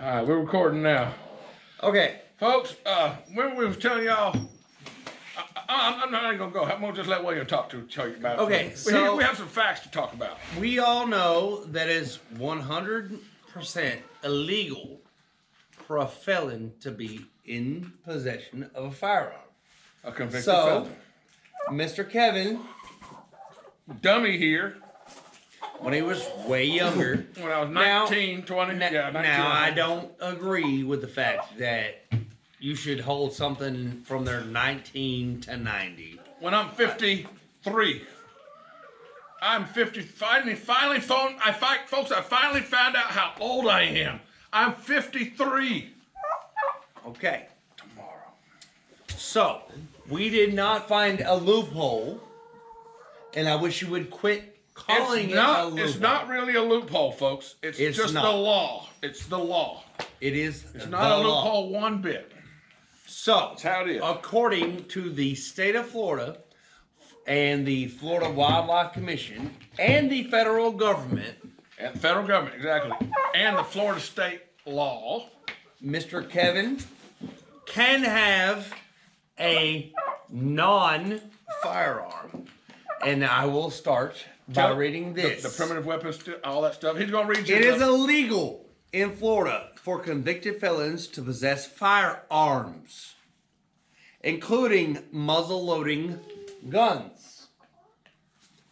All right, we're recording now. Okay. Folks, when we was telling y'all, I'm not even going to go. I'm going to just let William tell you about it. Okay, so we have some facts to talk about. We all know that it's 100% illegal for a felon to be in possession of a firearm. A convicted So, felon. Mr. Kevin, Dummy here, when he was way younger, when I was 19, 20, yeah, 19. Now, I don't agree with the fact that you should hold something from their 19 to 90. When I'm 53, I'm 50. Folks, I finally found out how old I am. I'm 53. Okay. Tomorrow. So, we did not find a loophole, and I wish you would quit calling it a loophole. It's not really a loophole, folks. It's just not. the law. It's the law. It is. It's not a loophole one bit. So, that's how it is. According to the state of Florida and the Florida Wildlife Commission and the federal government. And the federal government, exactly. And the Florida state law. Mr. Kevin can have a non-firearm. And I will start by reading this. The primitive weapons, all that stuff. He's going to read you. It is illegal in Florida for convicted felons to possess firearms, including muzzle-loading guns.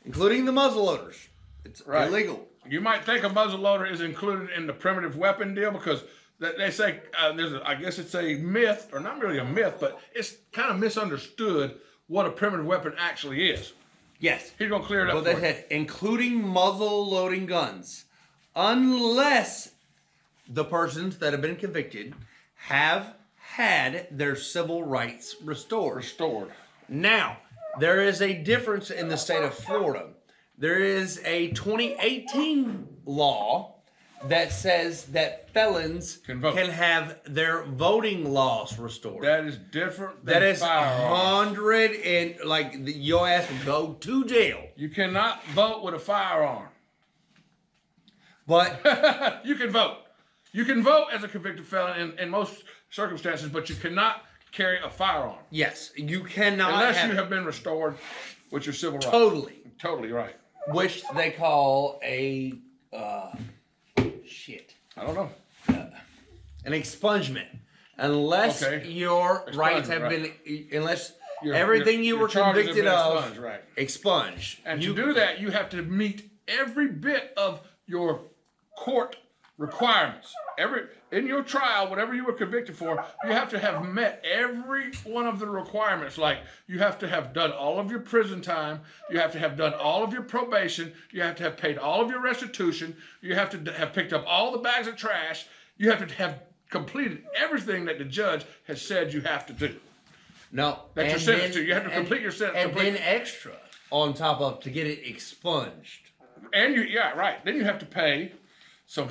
Including the muzzle-loaders. It's illegal. You might think a muzzle-loader is included in the primitive weapon deal because they say, I guess it's a myth, or not really a myth, but it's kind of misunderstood what a primitive weapon actually is. Yes. He's going to clear it up. Well, they said, including muzzle-loading guns, unless the persons that have been convicted have had their civil rights restored. Now, there is a difference in the state of Florida. There is a 2018 law that says that felons can have their voting laws restored. That is different than that is firearms. 100 and like your ass will go to jail. You cannot vote with a firearm. But you can vote. You can vote as a convicted felon in most circumstances, but you cannot carry a firearm. Yes, you cannot. Unless you have been restored with your civil rights. Totally right. Which they call a, I don't know. An expungement. Unless your rights have been, unless everything you were convicted of expunged. And to do that, you have to meet every bit of your court requirements. In your trial, whatever you were convicted for, you have to have met every one of the requirements. Like you have to have done all of your prison time, you have to have done all of your probation, you have to have paid all of your restitution, you have to have picked up all the bags of trash, you have to have completed everything that the judge has said you have to do. No, that you're sentenced to. You have to complete your sentence. And then extra on top of to get it expunged. And then you have to pay some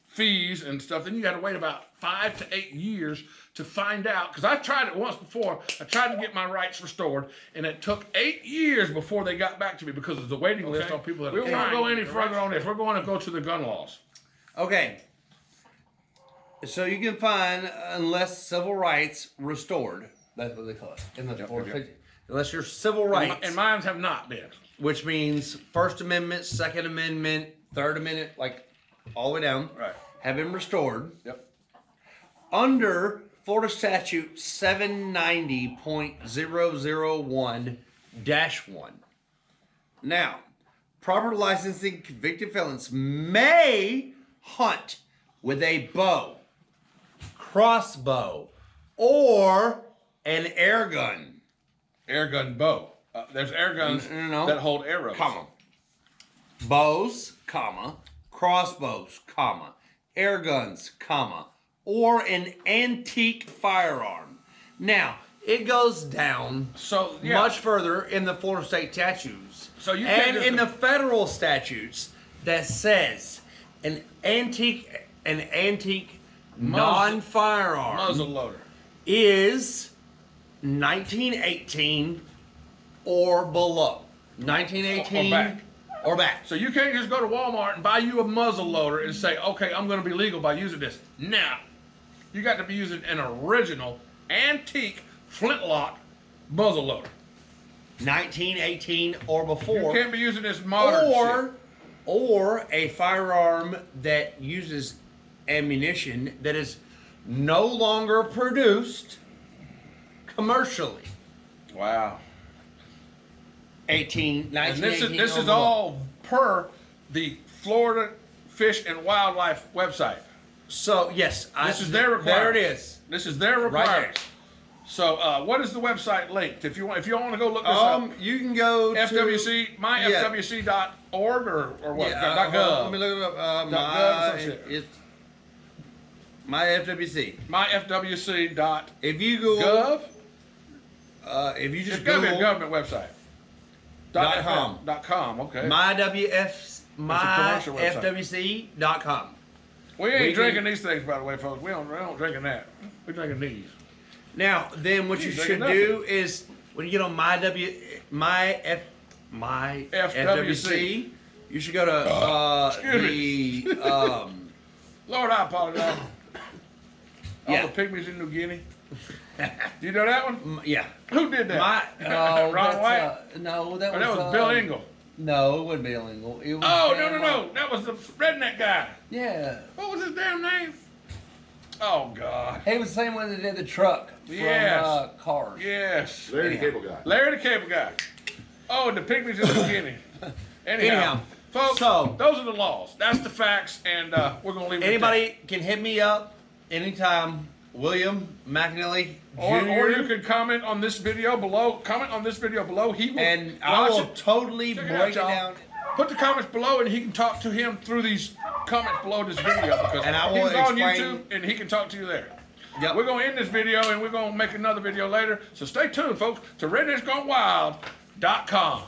fees and stuff. Then you got to wait about 5 to 8 years to find out. Because I tried it once before. I tried to get my rights restored, and it took 8 years before they got back to me because there's a waiting list on people that we won't go any further on this. We're going to go to the gun laws. Okay. So you can find unless civil rights restored. That's what they call it. Unless your civil rights. And mine have not been. Which means First Amendment, Second Amendment, Third Amendment, like all the way down. Right. Have been restored. Yep. Under Florida Statute 790.001-1. Now, proper licensing convicted felons may hunt with a bow, crossbow, or an air gun. Air gun bow. There's air guns that hold arrows. Bows, crossbows, air guns, or an antique firearm. Now, it goes down much further in the Florida state statutes in the federal statutes that says an antique non-firearm muzzle loader is 1918 or below. 1918 Or back. So you can't just go to Walmart and buy you a muzzle loader and say, okay, I'm going to be legal by using this. Now, you got to be using an original, antique flintlock muzzle loader. 1918 or before. You can't be using this modern shit. Or a firearm that uses ammunition that is no longer produced commercially. Wow. 1918 And this or is below. all per the Florida Fish and Wildlife website. So yes, This is their requirement. There it is. This is their requirement. So what is the website linked? If you want to go look this up, You can go FWC, myfwc.org or what? Yeah, .gov. let me look it up. .gov, some shit. It's my FWC. myfwc. .gov. If you Google, if you just It's got to be a Google government website. .com. .com. Okay. myfwc.com. We ain't we drinking can- these things, by the way, folks. We don't drinking that. We're drinking these. Now, then, what you should do is when you get on FWC, you should go to excuse Lord, I apologize. All Yeah. the pygmies in New Guinea. You know that one? yeah. Who did that? No, Ron White? No, that Or was that was Bill Engel. No, it wouldn't be illegal. It was Oh, Dan no. That was the redneck guy. Yeah, What was his damn name? Oh, God. he was the same one that did the truck from Yes. Cars. Yes. Larry the Cable Guy. Larry the Cable Guy. Oh, the pygmies in New Guinea. Anyhow, folks, so- those are the laws. That's the facts, and we're going to leave it at Anybody can hit me up anytime. William McAnally that. Jr. Or you can comment on this video below. Comment on this video below. He will and I watch will it. totally Check break it out, y'all. down. Put the comments below, and he can talk to him through these comments below this video because And I will he's on explain- YouTube, and he can talk to you there. Yep. We're going to end this video, and we're going to make another video later. So stay tuned, folks, to rednexgonewild.com.